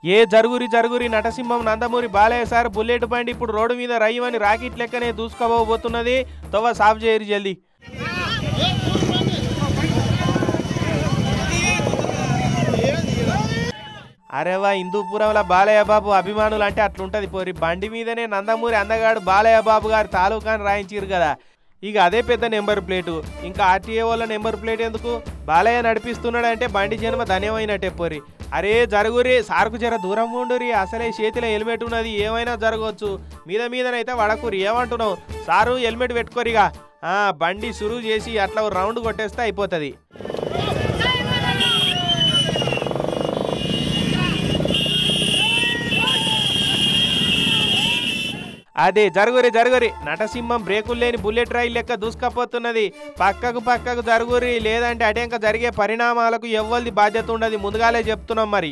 ఏ జరుగురి జరుగురి నటసింహం Nandamuri Balayya sir bullet బండి ఇప్పుడు road మీద రయ్యమని రాకెట్ లెక్కనే దూసుకోబోతున్నది. తవ్వ సాఫ్ చేయరు జల్దీ. అరేవా హిందూపురంలో బాలయ్య బాబు అభిమానులు అంటే అట్లుంటది పోరి. బండి మీదనే నందమూరి అందగాడు బాలయ్య బాబు గారు తాలూకాని రాయించారు కదా, ఇక అదే పెద్ద నెంబర్ ప్లేటు. ఇంకా ఆర్టీఏ వాళ్ళ నెంబర్ ప్లేట్ ఎందుకు? బాలయ్య నడిపిస్తున్నాడంటే బండి జన్మ ధన్యమైనట్టే పోరి. అరే జరుగురి సార్కు జర దూరం ఉండురి, అసలే చేతిలో హెల్మెట్ ఉన్నది, ఏమైనా జరగవచ్చు. మీదనైతే వడకూరి. ఏమంటున్నావు సారు? హెల్మెట్ పెట్టుకోరిగా. బండి సురువు చేసి అట్లా రౌండ్ కొట్టేస్తే అయిపోతుంది. అదే జరుగురి. నటసింహం బ్రేకులు లేని బుల్లెట్ రైలు లెక్క దూసుకపోతున్నది. పక్కకు జరుగురి, లేదంటే అటెంక జరిగే పరిణామాలకు ఎవ్వరిది బాధ్యత ఉండదు, ముందుగాలే చెప్తున్నాం మరి.